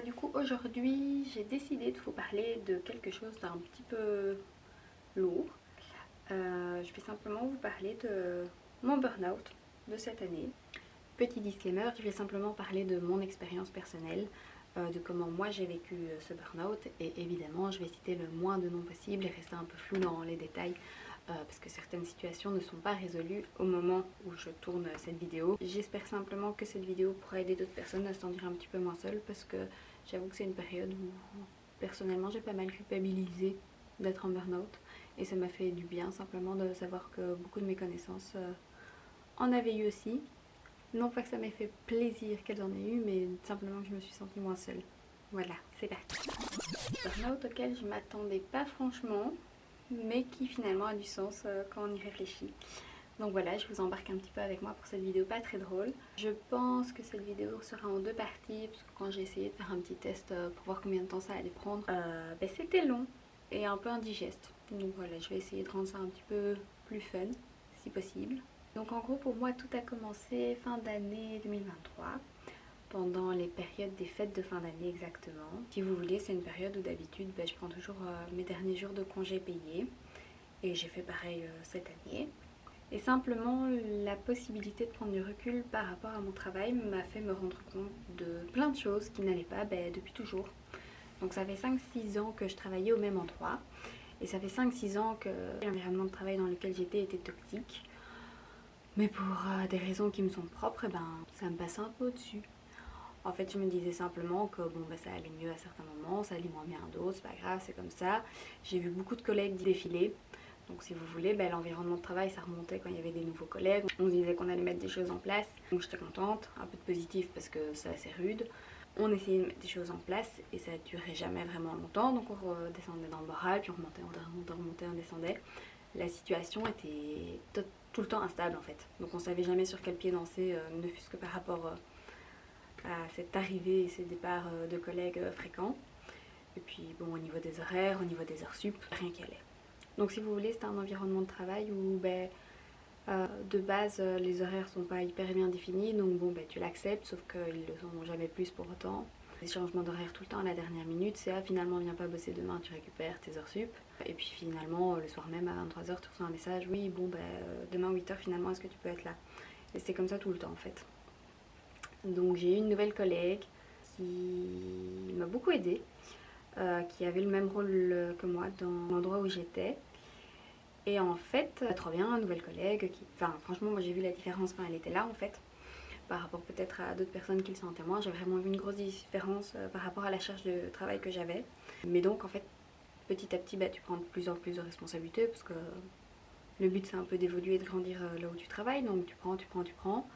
Du coup aujourd'hui j'ai décidé de vous parler de quelque chose d'un petit peu lourd. Je vais simplement vous parler de mon burn-out de cette année. Petit disclaimer, je vais simplement parler de mon expérience personnelle, de comment moi j'ai vécu ce burn-out, et évidemment je vais citer le moins de noms possible et rester un peu flou dans les détails parce que certaines situations ne sont pas résolues au moment où je tourne cette vidéo. J'espère simplement que cette vidéo pourra aider d'autres personnes à se sentir un petit peu moins seules, parce que j'avoue que c'est une période où personnellement j'ai pas mal culpabilisé d'être en burn-out, et ça m'a fait du bien simplement de savoir que beaucoup de mes connaissances en avaient eu aussi. Non pas que ça m'ait fait plaisir qu'elles en aient eu, mais simplement que je me suis sentie moins seule. Voilà, c'est parti. Burn-out auquel je m'attendais pas franchement, mais qui finalement a du sens quand on y réfléchit. Donc voilà, je vous embarque un petit peu avec moi pour cette vidéo pas très drôle. Je pense que cette vidéo sera en deux parties, parce que quand j'ai essayé de faire un petit test pour voir combien de temps ça allait prendre, c'était long et un peu indigeste. Donc voilà, je vais essayer de rendre ça un petit peu plus fun, si possible. Donc en gros, pour moi, tout a commencé fin d'année 2023, pendant les périodes des fêtes de fin d'année exactement. Si vous voulez, c'est une période où d'habitude je prends toujours mes derniers jours de congés payés, et j'ai fait pareil cette année. Et simplement la possibilité de prendre du recul par rapport à mon travail m'a fait me rendre compte de plein de choses qui n'allaient pas depuis toujours. Donc ça fait 5-6 ans que je travaillais au même endroit, et ça fait 5-6 ans que l'environnement de travail dans lequel j'étais était toxique. Mais pour des raisons qui me sont propres, ça me passait un peu au-dessus. En fait, je me disais simplement que ça allait mieux à certains moments, ça allait moins bien à d'autres, c'est pas grave, c'est comme ça. J'ai vu beaucoup de collègues défiler. Donc si vous voulez, l'environnement de travail, ça remontait quand il y avait des nouveaux collègues. On se disait qu'on allait mettre des choses en place. Donc j'étais contente, un peu de positif parce que c'est assez rude. On essayait de mettre des choses en place et ça durait jamais vraiment longtemps. Donc on redescendait dans le moral, puis on remontait, on descendait. La situation était tout le temps instable en fait. Donc on savait jamais sur quel pied danser, ne fût-ce que par rapport à cette arrivée et ces départs de collègues fréquents. Et puis au niveau des horaires, au niveau des heures sup, rien qui allait. Donc si vous voulez, c'est un environnement de travail où de base les horaires sont pas hyper bien définis, donc tu l'acceptes, sauf qu'ils le sont jamais plus pour autant. Les changements d'horaire tout le temps à la dernière minute, c'est finalement viens pas bosser demain, tu récupères tes heures sup. Et puis finalement le soir même à 23h tu reçois un message, oui demain 8h finalement est-ce que tu peux être là. Et c'était comme ça tout le temps en fait. Donc j'ai eu une nouvelle collègue qui m'a beaucoup aidée, qui avait le même rôle que moi dans l'endroit où j'étais. Et en fait, trop bien, une nouvelle collègue qui... Enfin, franchement, moi j'ai vu la différence quand elle était là en fait. Par rapport peut-être à d'autres personnes qui le sont en témoin, j'ai vraiment vu une grosse différence par rapport à la charge de travail que j'avais. Mais donc en fait, petit à petit, tu prends de plus en plus de responsabilités, parce que le but c'est un peu d'évoluer et de grandir là où tu travailles. Donc tu prends.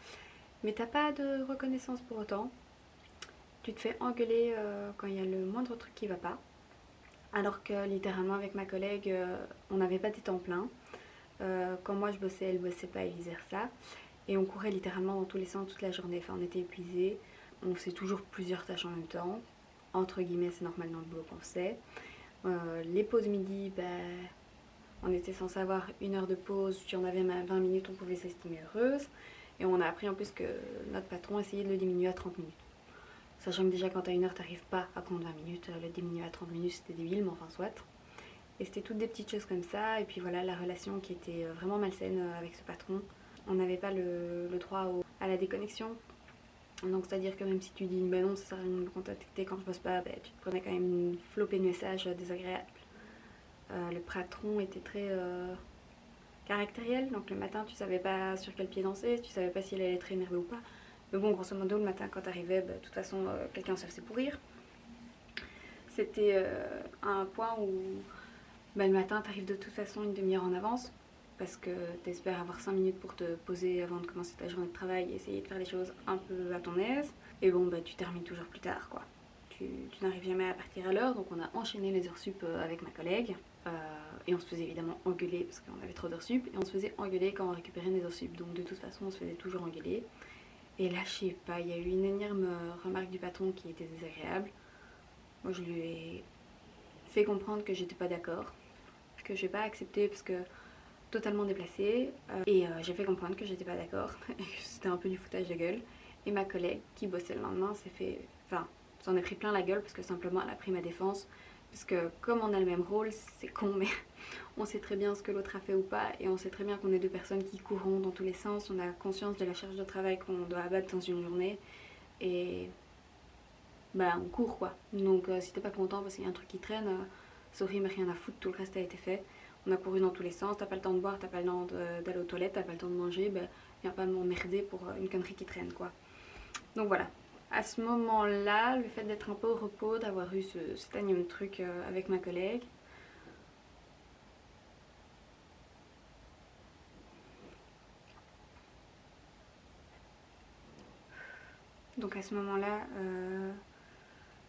Mais t'as pas de reconnaissance pour autant. Tu te fais engueuler quand il y a le moindre truc qui va pas. Alors que littéralement avec ma collègue, on n'avait pas des temps pleins. Quand moi je bossais, elle bossait pas et vice versa. Et on courait littéralement dans tous les sens toute la journée. Enfin, on était épuisés. On faisait toujours plusieurs tâches en même temps. Entre guillemets, c'est normal dans le boulot qu'on faisait. Les pauses midi, on était censé avoir 1 heure de pause. Si on avait 20 minutes, on pouvait s'estimer heureuse. Et on a appris en plus que notre patron essayait de le diminuer à 30 minutes. Sachant que déjà quand t'as 1 heure, t'arrives pas à prendre 20 minutes. Le diminuer à 30 minutes, c'était débile, mais enfin soit. Et c'était toutes des petites choses comme ça. Et puis voilà, la relation qui était vraiment malsaine avec ce patron. On n'avait pas le droit à la déconnexion. Donc c'est-à-dire que même si tu dis non, ça sert à rien de me contacter quand je bosse pas, tu te prenais quand même une flopée de messages désagréables. Le patron était très caractériel, donc le matin tu savais pas sur quel pied danser, tu savais pas s'il allait être énervé ou pas. Mais bon, grosso modo, le matin quand t'arrivais, de toute façon quelqu'un se faisait pourrir. C'était un point où le matin t'arrives de toute façon une demi-heure en avance, parce que t'espères avoir 5 minutes pour te poser avant de commencer ta journée de travail et essayer de faire les choses un peu à ton aise. Et tu termines toujours plus tard quoi. Tu n'arrives jamais à partir à l'heure, donc on a enchaîné les heures sup avec ma collègue. Et on se faisait évidemment engueuler parce qu'on avait trop d'heures sup, et on se faisait engueuler quand on récupérait des heures sup. Donc de toute façon on se faisait toujours engueuler. Et là je sais pas, il y a eu une énième remarque du patron qui était désagréable. Moi je lui ai fait comprendre que j'étais pas d'accord, que j'ai pas accepté parce que totalement déplacée, et j'ai fait comprendre que j'étais pas d'accord et que c'était un peu du foutage de gueule. Et ma collègue qui bossait le lendemain s'est fait, enfin j'en ai pris plein la gueule parce que simplement elle a pris ma défense. Parce que comme on a le même rôle, c'est con, mais on sait très bien ce que l'autre a fait ou pas. Et on sait très bien qu'on est deux personnes qui courront dans tous les sens. On a conscience de la charge de travail qu'on doit abattre dans une journée. Et bah on court quoi. Donc si t'es pas content parce qu'il y a un truc qui traîne, sorry mais rien à foutre, tout le reste a été fait. On a couru dans tous les sens, t'as pas le temps de boire, t'as pas le temps d'aller aux toilettes, t'as pas le temps de manger, ben viens pas m'emmerder pour une connerie qui traîne quoi. Donc voilà. À ce moment-là, le fait d'être un peu au repos, d'avoir eu cet énième truc avec ma collègue, donc à ce moment-là,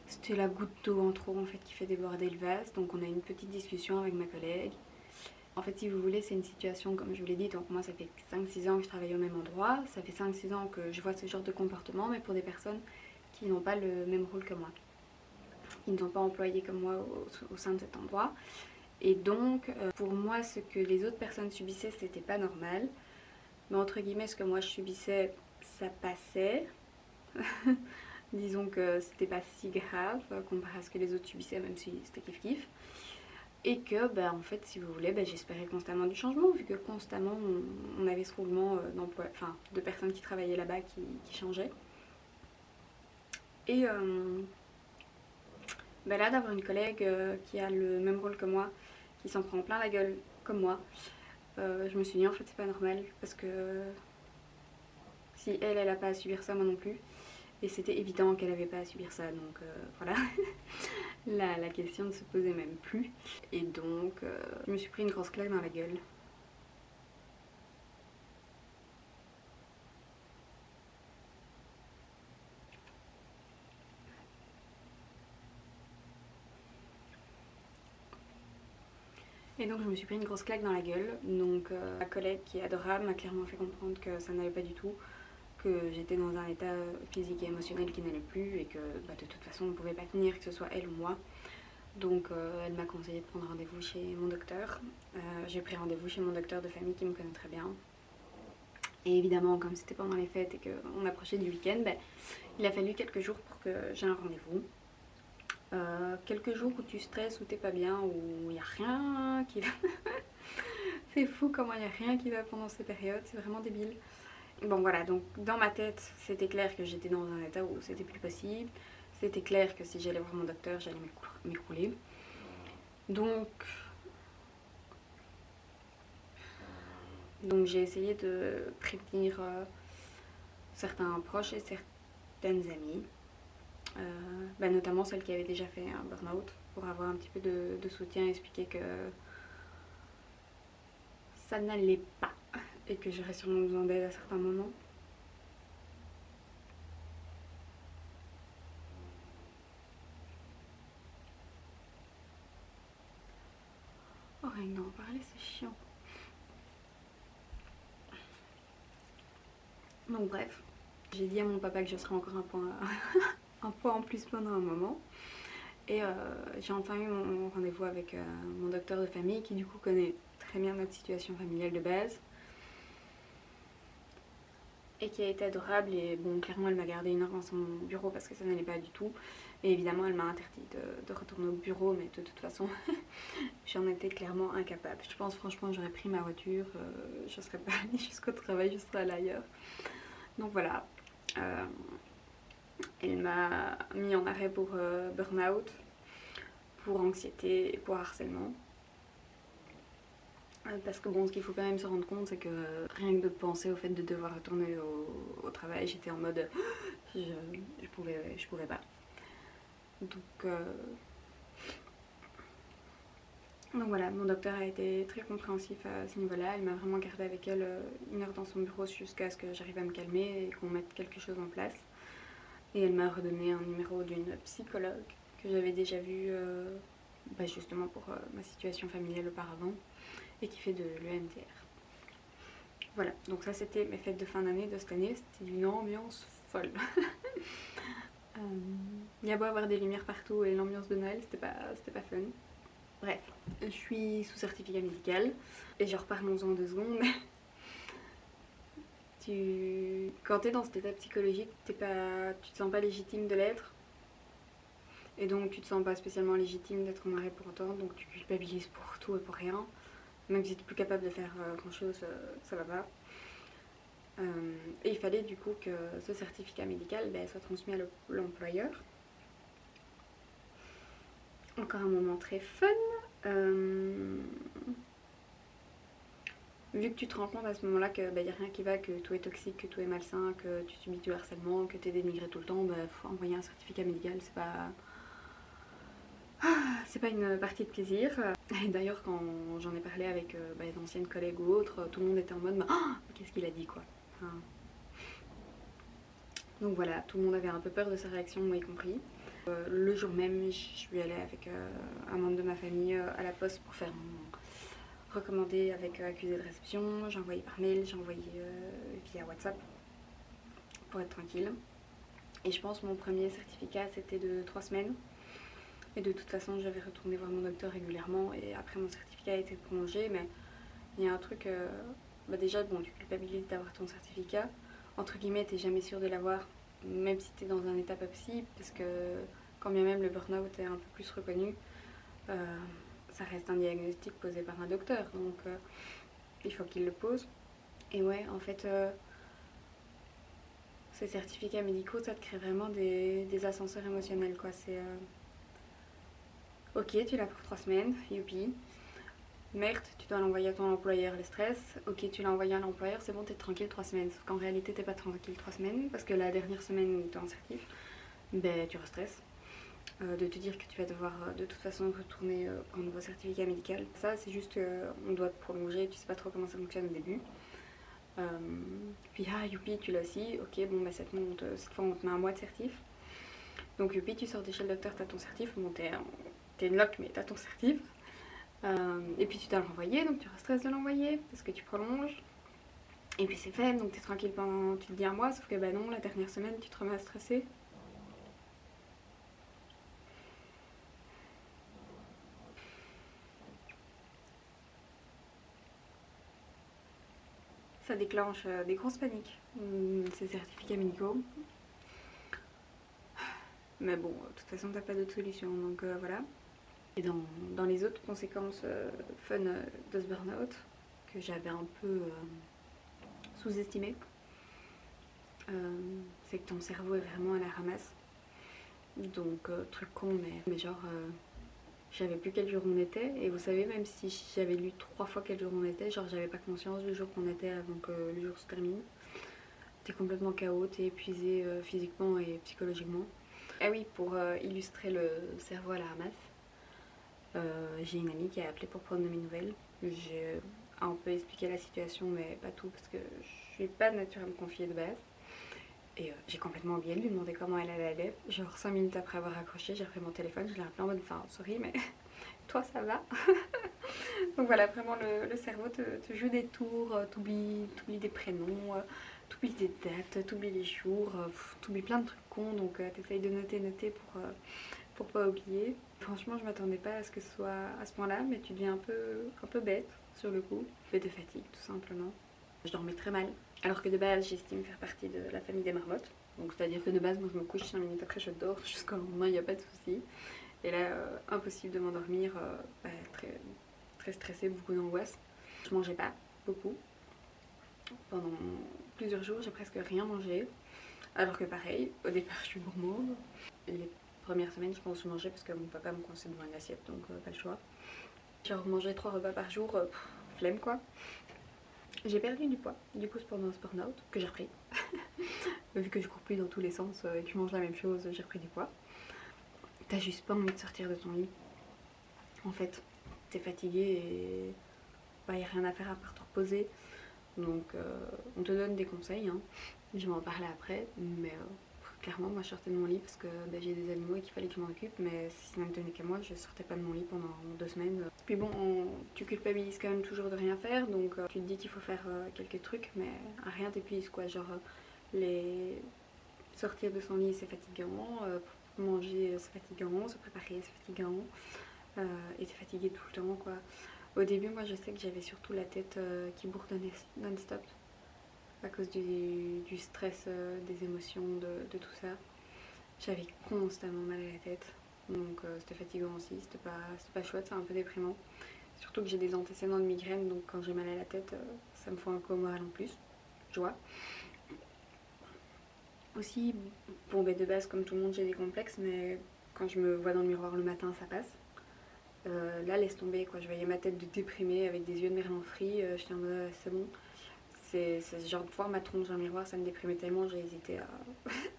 c'était la goutte d'eau en trop en fait qui fait déborder le vase. Donc on a eu une petite discussion avec ma collègue. En fait, si vous voulez, c'est une situation, comme je vous l'ai dit, donc moi ça fait 5-6 ans que je travaille au même endroit, ça fait 5-6 ans que je vois ce genre de comportement, mais pour des personnes qui n'ont pas le même rôle que moi, qui ne sont pas employées comme moi au sein de cet endroit. Et donc, pour moi, ce que les autres personnes subissaient, c'était pas normal. Mais entre guillemets, ce que moi je subissais, ça passait. Disons que c'était pas si grave comparé à ce que les autres subissaient, même si c'était kiff-kiff. Et que, bah, en fait, si vous voulez, bah, j'espérais constamment du changement, vu que constamment on avait ce roulement d'emploi, enfin, de personnes qui travaillaient là-bas qui changeaient. Et bah, là, d'avoir une collègue qui a le même rôle que moi, qui s'en prend plein la gueule comme moi, je me suis dit en fait c'est pas normal, parce que si elle a pas à subir ça, moi non plus. Et c'était évident qu'elle avait pas à subir ça, donc voilà. La question ne se posait même plus. Et donc, je me suis pris une grosse claque dans la gueule. Et donc, je me suis pris une grosse claque dans la gueule. Donc, ma collègue qui est adorable m'a clairement fait comprendre que ça n'allait pas du tout, que j'étais dans un état physique et émotionnel qui n'allait plus et que bah, de toute façon on ne pouvait pas tenir, que ce soit elle ou moi. Donc elle m'a conseillé de prendre rendez-vous chez mon docteur. J'ai pris rendez-vous chez mon docteur de famille qui me connaît très bien. Et évidemment, comme c'était pendant les fêtes et qu'on approchait du week-end, ben, il a fallu quelques jours pour que j'ai un rendez-vous. Quelques jours où tu stresses, où t'es pas bien, où il n'y a rien qui va. C'est fou comment il n'y a rien qui va pendant ces périodes, c'est vraiment débile. Bon voilà, donc dans ma tête, c'était clair que j'étais dans un état où c'était plus possible. C'était clair que si j'allais voir mon docteur, j'allais m'écrouler. Donc j'ai essayé de prévenir certains proches et certaines amies, bah, notamment celles qui avaient déjà fait un burn-out, pour avoir un petit peu de soutien et expliquer que ça n'allait pas et que j'aurais sûrement besoin d'aide à certains moments. Oh, rien que d'en parler, c'est chiant. Donc bref, j'ai dit à mon papa que je serais encore un point en plus pendant un moment. Et j'ai enfin eu mon rendez-vous avec mon docteur de famille qui du coup connaît très bien notre situation familiale de base. Et qui a été adorable. Et bon, clairement elle m'a gardé 1 heure dans son bureau parce que ça n'allait pas du tout. Et évidemment elle m'a interdit de retourner au bureau, mais de toute façon j'en étais clairement incapable. Je pense franchement j'aurais pris ma voiture, je serais pas allée jusqu'au travail, je serais allée ailleurs. Donc voilà. Elle m'a mis en arrêt pour burn-out, pour anxiété et pour harcèlement. Parce que bon, ce qu'il faut quand même se rendre compte, c'est que rien que de penser au fait de devoir retourner au travail, j'étais en mode je pouvais pas. Donc voilà, mon docteur a été très compréhensif à ce niveau-là. Elle m'a vraiment gardé avec elle 1 heure dans son bureau jusqu'à ce que j'arrive à me calmer et qu'on mette quelque chose en place. Et elle m'a redonné un numéro d'une psychologue que j'avais déjà vue bah justement pour ma situation familiale auparavant et qui fait de l'EMDR. Voilà, donc ça c'était mes fêtes de fin d'année de cette année, c'était une ambiance folle. Il y a beau avoir des lumières partout et l'ambiance de Noël, c'était pas fun. Bref, je suis sous certificat médical et je reparlons-en 2 secondes. Quand t'es dans cet état psychologique, tu te sens pas légitime de l'être. Et donc tu te sens pas spécialement légitime d'être en arrêt pour autant, donc tu culpabilises pour tout et pour rien. Même si tu n'es plus capable de faire grand chose, ça va pas. Et il fallait du coup que ce certificat médical soit transmis à l'employeur. Encore un moment très fun. Vu que tu te rends compte à ce moment-là qu'il n'y a rien qui va, que tout est toxique, que tout est malsain, que tu subis du harcèlement, que tu es dénigré tout le temps, faut envoyer un certificat médical, c'est pas une partie de plaisir. Et d'ailleurs, quand j'en ai parlé avec d'anciennes collègues ou autres, tout le monde était en mode qu'est-ce qu'il a dit quoi. Enfin, donc voilà, tout le monde avait un peu peur de sa réaction, moi y compris. Le jour même, je suis allée avec un membre de ma famille à la poste pour faire mon recommandé avec accusé de réception. J'ai envoyé par mail, j'ai envoyé via WhatsApp pour être tranquille. Et je pense mon premier certificat c'était de 3 semaines. Et de toute façon, j'avais retourné voir mon docteur régulièrement et après mon certificat a été prolongé. Mais il y a un truc, déjà, bon, tu culpabilises d'avoir ton certificat. Entre guillemets, t'es jamais sûr de l'avoir, même si t'es dans un état pas psy, parce que quand bien même le burn-out est un peu plus reconnu, ça reste un diagnostic posé par un docteur, donc il faut qu'il le pose. Et ouais, en fait, ces certificats médicaux, ça te crée vraiment des ascenseurs émotionnels, quoi. C'est ok, tu l'as pour 3 semaines, youpi. Merde, tu dois l'envoyer à ton employeur, le stress. Ok, tu l'as envoyé à l'employeur, c'est bon, t'es tranquille 3 semaines. Sauf qu'en réalité, t'es pas tranquille 3 semaines, parce que la dernière semaine où t'es en certif, tu restresses. De te dire que tu vas devoir de toute façon retourner pour un nouveau certificat médical. Ça, c'est juste qu'on doit te prolonger, tu sais pas trop comment ça fonctionne au début. Puis, youpi, tu l'as aussi. Ok, bon, cette fois, on te met un mois de certif. Donc, youpi, tu sors de chez le docteur, t'as ton certif. Bon, t'es une loque, mais t'as ton certif. Et puis tu dois le renvoyer, donc tu restresses de l'envoyer parce que tu prolonges. Et puis c'est fait, donc t'es tranquille pendant, tu te dis un mois, sauf que non, la dernière semaine, tu te remets à stresser. Ça déclenche des grosses paniques, ces certificats médicaux. Mais bon, de toute façon, t'as pas d'autre solution, donc voilà. Et dans les autres conséquences fun de ce burn-out, que j'avais un peu sous-estimé, c'est que ton cerveau est vraiment à la ramasse. Donc, truc con, mais genre, je savais plus quel jour on était. Et vous savez, même si j'avais lu 3 fois quel jour on était, genre, j'avais pas conscience du jour qu'on était avant que le jour se termine. T'es complètement KO, t'es épuisé physiquement et psychologiquement. Ah oui, pour illustrer le cerveau à la ramasse, j'ai une amie qui a appelé pour prendre de mes nouvelles. J'ai un peu expliqué la situation, mais pas tout, parce que je suis pas de nature à me confier de base. Et j'ai complètement oublié de lui demander comment elle allait. Genre 5 minutes après avoir raccroché, j'ai repris mon téléphone, je l'ai rappelé en mode sorry, mais toi ça va. Donc voilà, vraiment le cerveau te joue des tours, t'oublies des prénoms, t'oublies des dates, t'oublies les jours, t'oublies plein de trucs cons, donc t'essayes de noter pour pas oublier. Franchement, je m'attendais pas à ce que ce soit à ce point-là, mais tu deviens un peu bête sur le coup. Et de fatigue, tout simplement. Je dormais très mal, alors que de base, j'estime faire partie de la famille des marmottes. Donc c'est-à-dire que de base, moi je me couche 5 minutes après, je dors jusqu'au lendemain, il n'y a pas de souci. Et là, impossible de m'endormir, très, très stressée, beaucoup d'angoisse. Je mangeais pas beaucoup. Pendant plusieurs jours, j'ai presque rien mangé. Alors que pareil, au départ, je suis gourmande. Les premières semaines, je pense que je mangeais parce que mon papa me coinçait devant une assiette, donc pas le choix. Genre manger 3 repas par jour, flemme quoi. J'ai perdu du poids, du coup, pendant ce burn-out, que j'ai repris. Vu que je cours plus dans tous les sens et que je mange la même chose, j'ai repris du poids. T'as juste pas envie de sortir de ton lit. En fait, t'es fatigué et y a rien à faire à part te reposer. Donc on te donne des conseils, hein. Je vais en parler après, mais clairement moi je sortais de mon lit parce que j'ai des animaux et qu'il fallait que je m'en occupe, mais si ça ne tenait qu'à moi, je sortais pas de mon lit pendant 2 semaines. Puis bon, tu culpabilises quand même toujours de rien faire, donc tu te dis qu'il faut faire quelques trucs, mais rien t'épuise quoi, genre les sortir de son lit c'est fatigant, manger c'est fatigant, se préparer c'est fatigant, et t'es fatigué tout le temps quoi. Au début, moi, je sais que j'avais surtout la tête qui bourdonnait non-stop à cause du stress, des émotions, de tout ça. J'avais constamment mal à la tête. Donc c'était fatigant aussi, c'était pas chouette, c'est un peu déprimant. Surtout que j'ai des antécédents de migraine, donc quand j'ai mal à la tête, ça me fout un coup au moral en plus. Joie. Aussi, bon ben de base comme tout le monde j'ai des complexes, mais quand je me vois dans le miroir le matin ça passe. Là laisse tomber quoi, je voyais ma tête de déprimée avec des yeux de merlan frit, j'étais en mode c'est bon. C'est genre de voir ma tronche dans le miroir, ça me déprimait tellement, j'ai hésité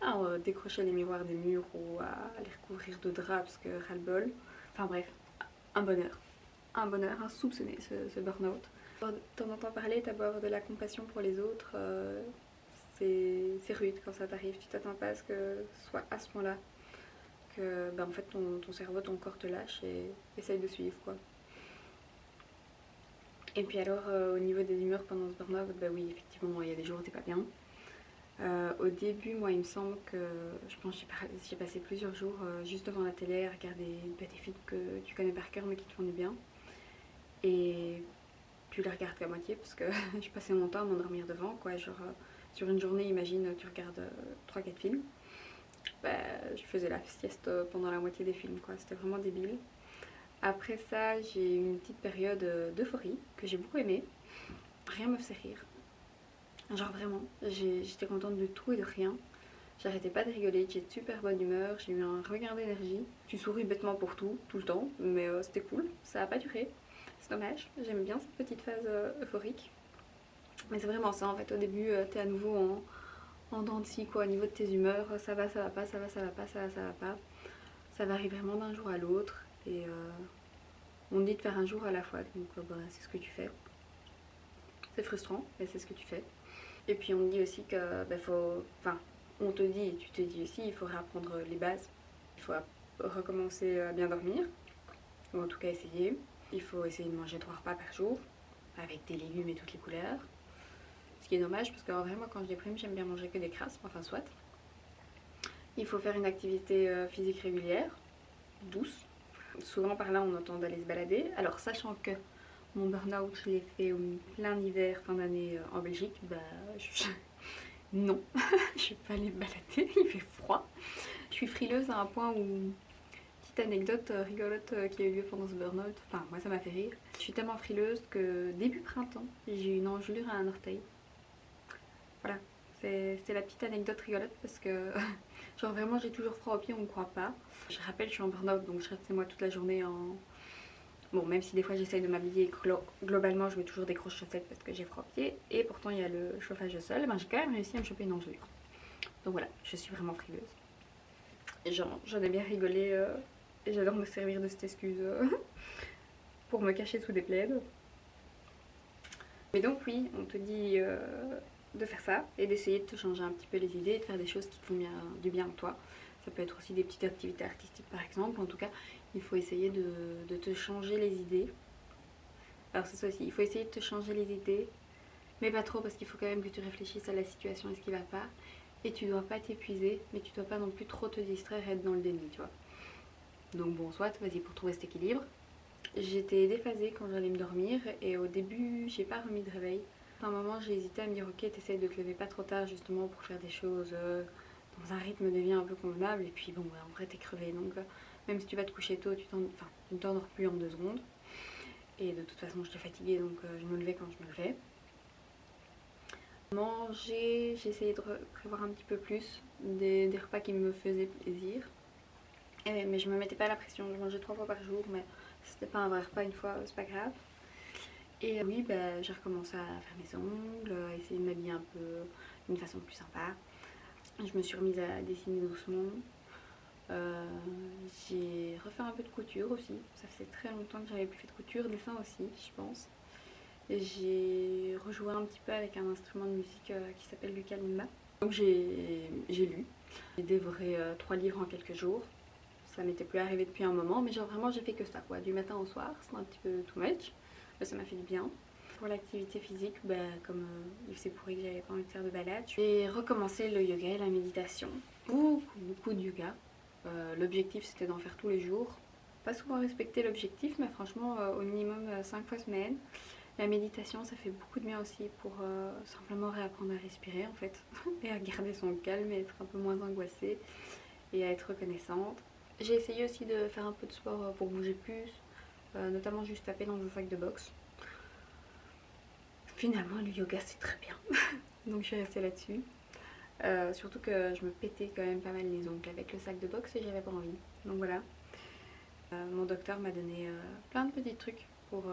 à décrocher les miroirs des murs ou à les recouvrir de draps parce que ras-le-bol. Enfin bref, un bonheur insoupçonné ce burn-out. De temps en temps parler, t'as beau avoir de la compassion pour les autres, c'est rude quand ça t'arrive, tu t'attends pas à ce que ce soit à ce point-là que en fait ton cerveau, ton corps te lâche et essaye de suivre quoi. Et puis alors au niveau des humeurs pendant ce burn-out, bah oui effectivement il y a des jours où t'es pas bien. Au début moi il me semble que je pense que j'ai passé plusieurs jours juste devant la télé à regarder des films que tu connais par cœur mais qui te font du bien. Et tu les regardes qu'à moitié parce que je passais mon temps à m'endormir devant quoi. Genre sur une journée imagine tu regardes 3-4 films. Bah, je faisais la sieste pendant la moitié des films quoi, c'était vraiment débile. Après ça, j'ai eu une petite période d'euphorie que j'ai beaucoup aimée. Rien me faisait rire. Genre vraiment, j'étais contente de tout et de rien. J'arrêtais pas de rigoler, j'étais de super bonne humeur, j'ai eu un regain d'énergie. Tu souris bêtement pour tout, tout le temps, mais c'était cool. Ça a pas duré. C'est dommage, j'aime bien cette petite phase euphorique. Mais c'est vraiment ça en fait, au début t'es à nouveau en dents de scie quoi, au niveau de tes humeurs, ça va, ça va pas, ça va, ça va pas, ça va, ça va pas. Ça varie vraiment d'un jour à l'autre et on dit de faire un jour à la fois, donc bah, c'est ce que tu fais. C'est frustrant, mais c'est ce que tu fais. Et puis on dit aussi que bah, faut. Enfin, on te dit et tu te dis aussi, il faut réapprendre les bases. Il faut recommencer à bien dormir, ou en tout cas essayer. Il faut essayer de manger 3 repas par jour, avec des légumes et toutes les couleurs. Ce qui est dommage parce que vraiment quand je déprime, j'aime bien manger que des crasses, enfin soit. Il faut faire une activité physique régulière, douce. Souvent par là on entend d'aller se balader. Alors sachant que mon burn-out je l'ai fait au plein hiver, fin d'année en Belgique, bah non, je suis pas allée me balader, il fait froid. Je suis frileuse à un point où, petite anecdote rigolote qui a eu lieu pendant ce burn-out, enfin moi ça m'a fait rire. Je suis tellement frileuse que début printemps, j'ai eu une engelure à un orteil. Voilà, c'est la petite anecdote rigolote parce que genre vraiment j'ai toujours froid aux pieds, on ne croit pas. Je rappelle, je suis en burn-out donc je reste chez moi toute la journée en... Bon, même si des fois j'essaye de m'habiller, globalement je mets toujours des grosses chaussettes parce que j'ai froid aux pieds et pourtant il y a le chauffage au sol, ben, j'ai quand même réussi à me choper une engelure. Donc voilà, je suis vraiment frileuse. J'en ai bien rigolé et j'adore me servir de cette excuse pour me cacher sous des plaids. Mais donc oui, on te dit de faire ça et d'essayer de te changer un petit peu les idées et de faire des choses qui te font du bien à toi. Ça peut être aussi des petites activités artistiques par exemple. En tout cas, il faut essayer de te changer les idées. Alors c'est ça aussi, il faut essayer de te changer les idées, mais pas trop parce qu'il faut quand même que tu réfléchisses à la situation et ce qui va pas. Et tu dois pas t'épuiser, mais tu dois pas non plus trop te distraire et être dans le déni, tu vois. Donc bon, soit, vas-y pour trouver cet équilibre. J'étais déphasée quand j'allais me dormir et au début, j'ai pas remis de réveil. À un moment, j'ai hésité à me dire ok, t'essayes de te lever pas trop tard justement pour faire des choses dans un rythme de vie un peu convenable. Et puis bon, en vrai, t'es crevé donc même si tu vas te coucher tôt, tu ne t'endors plus en 2 secondes. Et de toute façon, j'étais fatiguée donc je me levais quand je me levais. Manger, j'ai essayé de prévoir un petit peu plus des repas qui me faisaient plaisir. Mais je me mettais pas la pression, je mangeais 3 fois par jour, mais c'était pas un vrai repas une fois, c'est pas grave. Et oui, bah, j'ai recommencé à faire mes ongles, à essayer de m'habiller un peu d'une façon plus sympa. Je me suis remise à dessiner doucement. J'ai refait un peu de couture aussi. Ça faisait très longtemps que j'avais plus fait de couture, dessin aussi, je pense. Et j'ai rejoué un petit peu avec un instrument de musique qui s'appelle l'ukalimba. Donc j'ai lu. J'ai dévoré 3 livres en quelques jours. Ça m'était plus arrivé depuis un moment, mais genre vraiment j'ai fait que ça quoi, du matin au soir, c'est un petit peu too much, mais ça m'a fait du bien. Pour l'activité physique, bah, comme il s'est pourri que j'avais pas envie de faire de balade, j'ai recommencé le yoga et la méditation. Beaucoup de yoga. L'objectif c'était d'en faire tous les jours. Pas souvent respecté l'objectif, mais franchement au minimum 5 fois semaine. La méditation ça fait beaucoup de bien aussi pour simplement réapprendre à respirer en fait, et à garder son calme et être un peu moins angoissée et à être reconnaissante. J'ai essayé aussi de faire un peu de sport pour bouger plus, notamment juste taper dans un sac de boxe. Finalement le yoga c'est très bien, donc je suis restée là-dessus. Surtout que je me pétais quand même pas mal les ongles avec le sac de boxe et j'avais pas envie. Donc voilà. Mon docteur m'a donné plein de petits trucs pour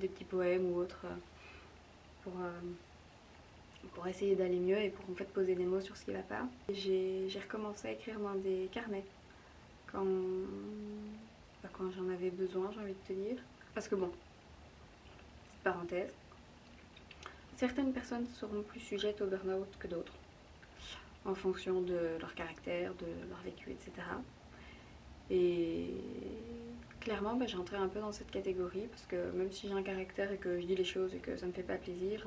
des petits poèmes ou autres pour, pour essayer d'aller mieux et pour en fait poser des mots sur ce qui va pas. J'ai recommencé à écrire dans des carnets quand, quand j'en avais besoin, j'ai envie de te dire. Parce que bon, petite parenthèse, certaines personnes seront plus sujettes au burn-out que d'autres, en fonction de leur caractère, de leur vécu, etc. Et clairement, j'ai entré un peu dans cette catégorie parce que même si j'ai un caractère et que je dis les choses et que ça me fait pas plaisir,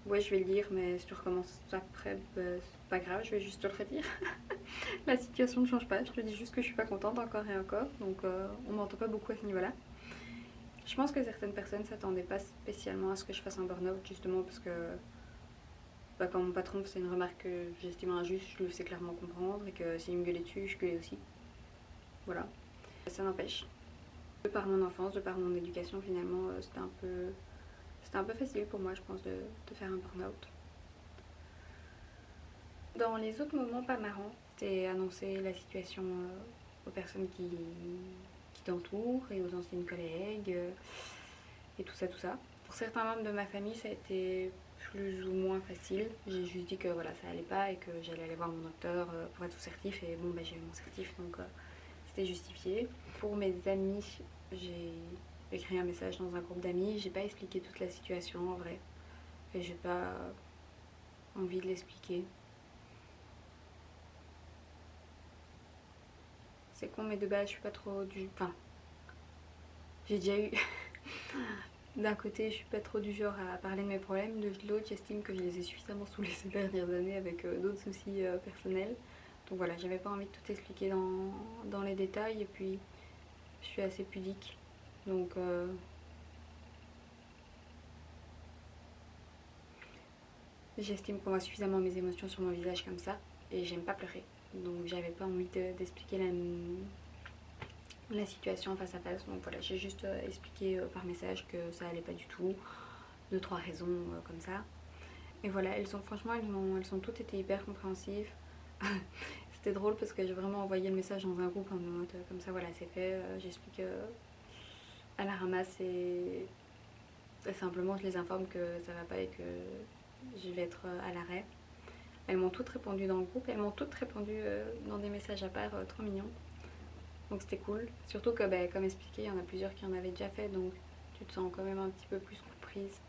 ouais, je vais le dire, mais si tu recommences après, c'est pas grave, je vais juste te le redire. La situation ne change pas, je te dis juste que je suis pas contente encore et encore, donc on m'entend pas beaucoup à ce niveau-là. Je pense que certaines personnes s'attendaient pas spécialement à ce que je fasse un burn-out, justement parce que quand mon patron faisait une remarque que j'estimais injuste, je le sais clairement comprendre et que s'il me gueulait dessus, je gueulais aussi. Voilà. Ça n'empêche. De par mon enfance, de par mon éducation, finalement, c'était un peu facile pour moi, je pense, de faire un burn-out. Dans les autres moments pas marrants, c'était annoncer la situation aux personnes qui t'entourent et aux anciennes collègues et tout ça, tout ça. Pour certains membres de ma famille, ça a été plus ou moins facile. J'ai juste dit que voilà, ça allait pas et que j'allais aller voir mon docteur pour être sous certif. Et bon, j'ai eu mon certif, donc c'était justifié. Pour mes amis, j'ai écrit un message dans un groupe d'amis. J'ai pas expliqué toute la situation en vrai. Et j'ai pas envie de l'expliquer. C'est con, mais de base, je suis pas trop du. Enfin, j'ai déjà eu. D'un côté, je suis pas trop du genre à parler de mes problèmes. De l'autre, j'estime que je les ai suffisamment saoulés ces dernières années avec d'autres soucis personnels. Donc voilà, j'avais pas envie de tout expliquer dans les détails. Et puis, je suis assez pudique. Donc, j'estime qu'on voit suffisamment mes émotions sur mon visage comme ça. Et j'aime pas pleurer. Donc, j'avais pas envie d'expliquer la situation face à face. Donc voilà, j'ai juste expliqué par message que ça allait pas du tout. 2-3 raisons comme ça. Et voilà, franchement, elles ont toutes été hyper compréhensives. C'était drôle parce que j'ai vraiment envoyé le message dans un groupe en mode comme ça, voilà, c'est fait. J'explique à la ramasse et simplement je les informe que ça va pas et que je vais être à l'arrêt. Elles m'ont toutes répondu dans le groupe, elles m'ont toutes répondu dans des messages à part, trop mignons. Donc c'était cool. Surtout que, comme expliqué, il y en a plusieurs qui en avaient déjà fait, donc tu te sens quand même un petit peu plus comprise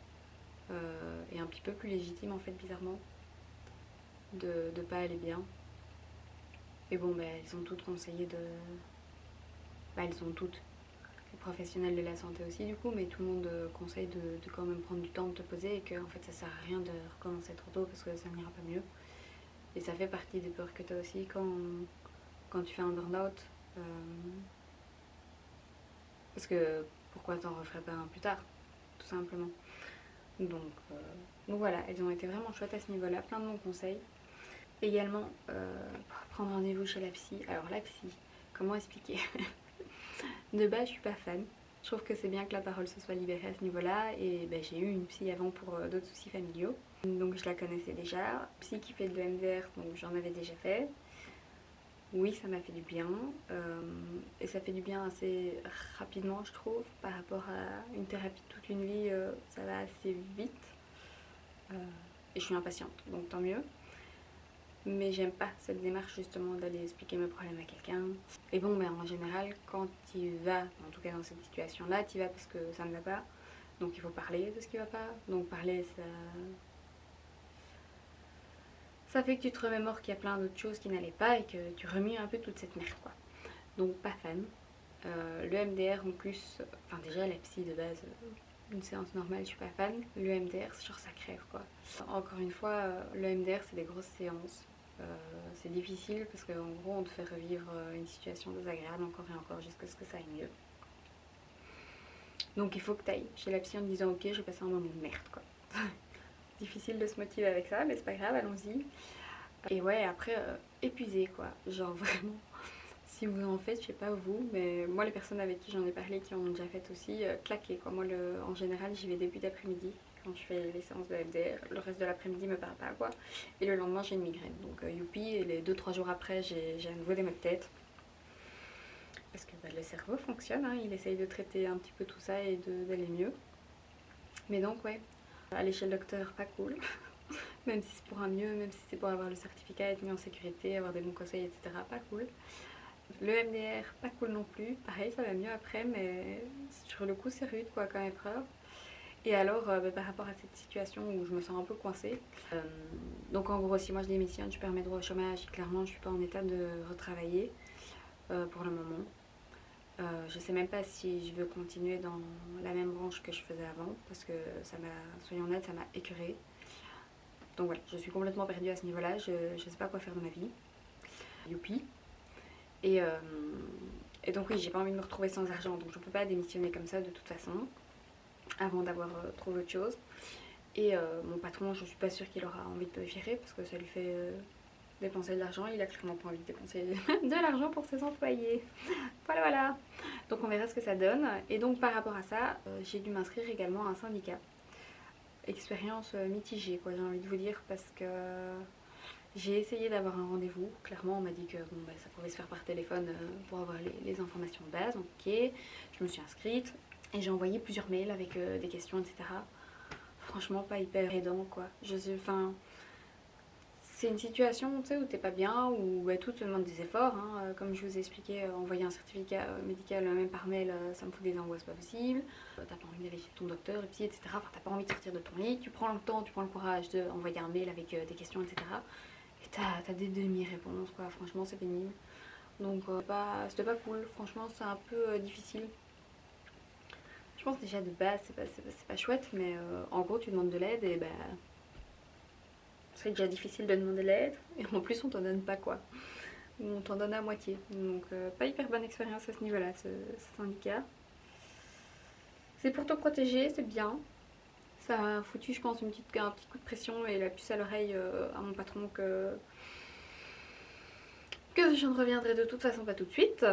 et un petit peu plus légitime en fait, bizarrement, de pas aller bien. Et bon, elles ont toutes conseillé de. Elles ont toutes. Les professionnels de la santé aussi, du coup, mais tout le monde conseille de quand même prendre du temps de te poser et que en fait ça sert à rien de recommencer trop tôt parce que ça n'ira pas mieux. Et ça fait partie des peurs que tu as aussi quand tu fais un burn-out. Parce que pourquoi t'en referais pas un plus tard, tout simplement. Donc, voilà, elles ont été vraiment chouettes à ce niveau-là, plein de bons conseils. Également, prendre rendez-vous chez la psy. Alors la psy, comment expliquer? De base, je suis pas fan. Je trouve que c'est bien que la parole se soit libérée à ce niveau-là. Et j'ai eu une psy avant pour d'autres soucis familiaux. Donc je la connaissais déjà. Psy qui fait de l'EMDR, donc j'en avais déjà fait. Oui, ça m'a fait du bien. Et ça fait du bien assez rapidement, je trouve. Par rapport à une thérapie de toute une vie, ça va assez vite. Et je suis impatiente, donc tant mieux. Mais j'aime pas cette démarche justement d'aller expliquer mes problèmes à quelqu'un. Et bon, en général, quand tu vas, en tout cas dans cette situation-là, tu vas parce que ça ne va pas. Donc il faut parler de ce qui va pas. Donc parler, ça fait que tu te remémores qu'il y a plein d'autres choses qui n'allaient pas et que tu remues un peu toute cette merde, quoi. Donc pas fan. Le MDR en plus, enfin déjà la psy de base, une séance normale, je suis pas fan. Le MDR, genre ça crève, quoi. Encore une fois, le MDR c'est des grosses séances. C'est difficile parce qu'en gros on te fait revivre une situation désagréable encore et encore jusqu'à ce que ça aille mieux. Donc il faut que tu ailles chez la psy en te disant ok, j'ai passé un moment de merde, quoi. Difficile de se motiver avec ça, mais c'est pas grave, allons-y. Et ouais, après, épuisé, quoi. Genre vraiment, si vous en faites, je sais pas vous, mais moi les personnes avec qui j'en ai parlé, qui en ont déjà fait aussi, claqué quoi. Moi en général j'y vais début d'après-midi quand je fais les séances de MDR, le reste de l'après-midi me parle pas quoi. Et le lendemain j'ai une migraine, donc youpi, et les 2-3 jours après j'ai à nouveau des maux de tête. Parce que bah, le cerveau fonctionne, hein, il essaye de traiter un petit peu tout ça et d'aller mieux. Mais donc ouais, aller chez le docteur, pas cool. Même si c'est pour un mieux, même si c'est pour avoir le certificat, être mis en sécurité, avoir des bons conseils, etc. Pas cool. Le MDR, pas cool non plus. Pareil, ça va mieux après, mais sur le coup, c'est rude quoi comme épreuve. Et alors, par rapport à cette situation où je me sens un peu coincée, donc en gros, si moi je démissionne, je perds mes droits au chômage. Clairement, je suis pas en état de retravailler pour le moment. Je sais même pas si je veux continuer dans la même branche que je faisais avant, parce que ça m'a, soyons honnêtes, ça m'a écœurée. Donc voilà, je suis complètement perdue à ce niveau-là, je sais pas quoi faire de ma vie. Youpi. Et, euh, et donc oui, j'ai pas envie de me retrouver sans argent, donc je peux pas démissionner comme ça de toute façon, avant d'avoir trouvé autre chose. Et mon patron, je suis pas sûre qu'il aura envie de me virer, parce que ça lui fait dépenser de l'argent. Il a clairement pas envie de dépenser de l'argent pour ses employés. Voilà, voilà. Donc on verra ce que ça donne. Et donc par rapport à ça, j'ai dû m'inscrire également à un syndicat. Expérience mitigée quoi, j'ai envie de vous dire, parce que j'ai essayé d'avoir un rendez-vous. Clairement on m'a dit que bon, bah, ça pouvait se faire par téléphone pour avoir les informations de base. Ok, je me suis inscrite et j'ai envoyé plusieurs mails avec des questions, etc. Franchement pas hyper aidant quoi. Enfin, c'est une situation où t'es pas bien, où bah, tout te demande des efforts. Hein. Comme je vous ai expliqué, envoyer un certificat médical même par mail, ça me fout des angoisses pas possibles. T'as pas envie d'aller chez ton docteur, etc. Enfin, t'as pas envie de sortir de ton lit. Tu prends le temps, tu prends le courage d'envoyer un mail avec des questions, etc. Et t'as des demi-réponses, quoi. Franchement, c'est pénible. Donc, c'était pas cool. Franchement, c'est un peu difficile. Je pense déjà de base, c'est pas chouette, mais en gros, tu demandes de l'aide et bah. C'est déjà difficile de demander l'aide et en plus on t'en donne pas quoi. On t'en donne à moitié. Donc pas hyper bonne expérience à ce niveau-là, ce syndicat. C'est pour te protéger, c'est bien. Ça a foutu je pense un petit coup de pression et la puce à l'oreille à mon patron que je ne reviendrai de toute façon pas tout de suite.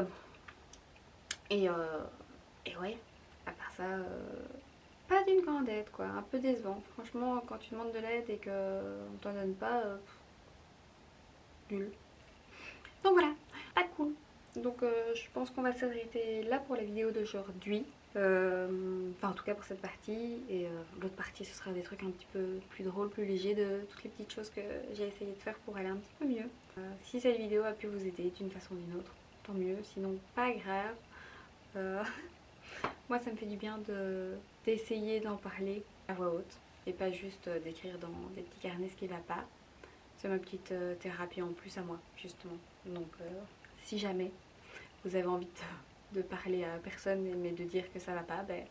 Et, et ouais, à part ça, pas d'une grande aide quoi, un peu décevant. Franchement quand tu demandes de l'aide et qu'on t'en donne pas, nul. Donc voilà, pas cool. Donc je pense qu'on va s'arrêter là pour la vidéo d'aujourd'hui. Enfin en tout cas pour cette partie. Et l'autre partie ce sera des trucs un petit peu plus drôles, plus légers, de toutes les petites choses que j'ai essayé de faire pour aller un petit peu mieux. Si cette vidéo a pu vous aider d'une façon ou d'une autre, tant mieux. Sinon pas grave. Euh, Moi ça me fait du bien d'essayer d'en parler à voix haute. Et pas juste d'écrire dans des petits carnets ce qui va pas. C'est ma petite thérapie en plus à moi, justement. Donc, si jamais vous avez envie de parler à personne, mais de dire que ça va pas, ben,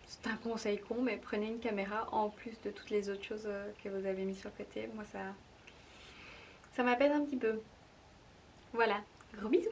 c'est un conseil con, mais prenez une caméra en plus de toutes les autres choses que vous avez mis sur le côté. Moi, ça m'apaise un petit peu. Voilà, gros bisous!